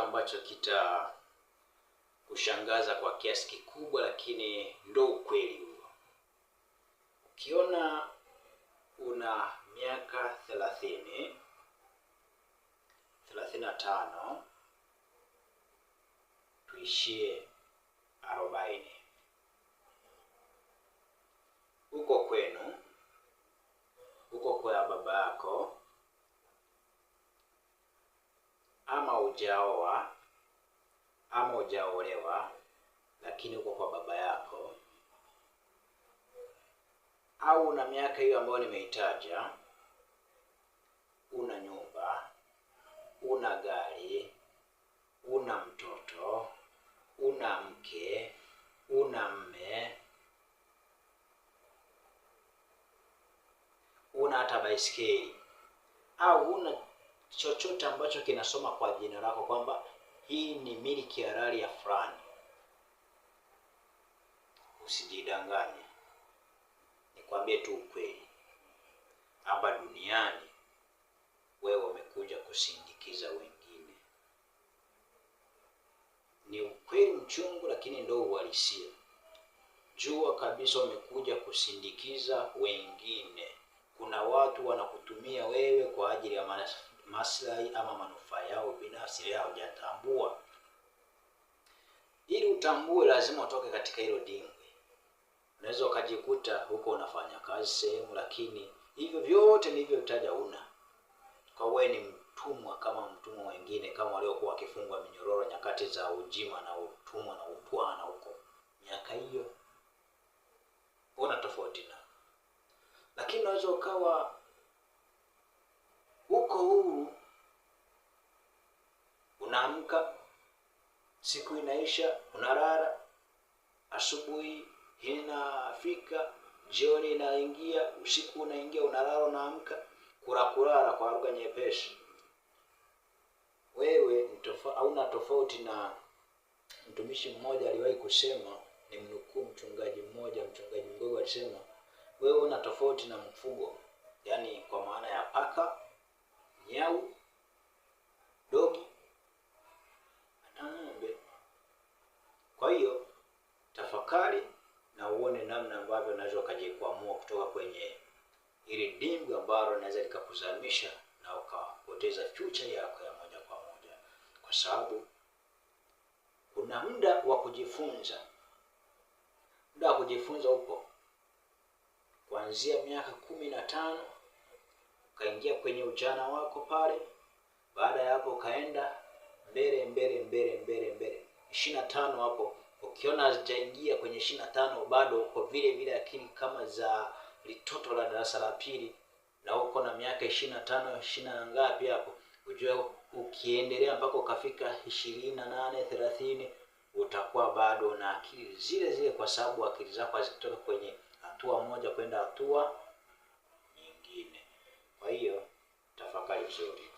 ambacho kushangaza kwa kiasi kikubwa, lakini ndo ukweli huo. Ukiona una miaka 30, 35, tuishie 40, uko kwenu, uko kwa baba yako, ama hujaoa ama hujaolewa, lakini uko kwa baba yako, au una miaka hiyo ambayo nimeitaja, una nyumba, una gari, una mtoto, una mke, una mme, una hata baiskeli, au una chochote ambacho kinasoma kwa jina lako kwamba hii ni miliki halali ya fulani, usijidanganye. Nikwambie tu ukweli, hapa duniani wewe umekuja kusindikiza wengine. Ni ukweli mchungu, lakini ndio uhalisia. Jua kabisa umekuja kusindikiza wengine. Kuna watu wanakutumia wewe kwa ajili ya maslahi ama manufaa yao binafsi, yao hujatambua. Ili utambue, lazima utoke katika hilo dimbwi. Unaweza ukajikuta huko unafanya kazi sehemu, lakini hivyo vyote nilivyotaja una. Kwa wewe ni mtumwa kama mtumwa wengine, kama waliokuwa wakifungwa minyororo nyakati za ujima na utumwa na utwana huko. Miaka hiyo una tofauti na. Lakini unaweza ukawa uko huru, unaamka, siku inaisha, unalala, asubuhi inafika, jioni inaingia, usiku unaingia, unalala, unaamka, kulala kwa lugha nyepesi. Wewe hauna tofauti na mtumishi mmoja aliwahi kusema, ni mnukuu mchungaji mdogo alisema, wewe una tofauti na mfugo, yani kwa maana ya paka, nyau, dogi na ng'ombe. Kwa hiyo tafakari na uone namna ambavyo unaweza kujikwamua kutoka kwenye ili dimbwi ambalo linaweza likakuzamisha na ukapoteza future yako ya moja kwa moja. Kwa sababu kuna muda wa kujifunza. Muda wa kujifunza upo. Kuanzia miaka 15 ukaingia kwenye ujana wako pale. Baada ya hapo ukaenda mbele 25 hapo. Ukiona hajaingia kwenye 25, bado uko vile akili kama za litoto la darasa la pili, na uko na miaka 25, 20 ngapi hapo, ujue ukiendelea mpaka ukafika 28, 30, utakuwa bado na akili zile, kwa sababu akili zako hazitoka kwenye hatua moja kwenda hatua nyingine. Kwa hiyo tafakari vizuri.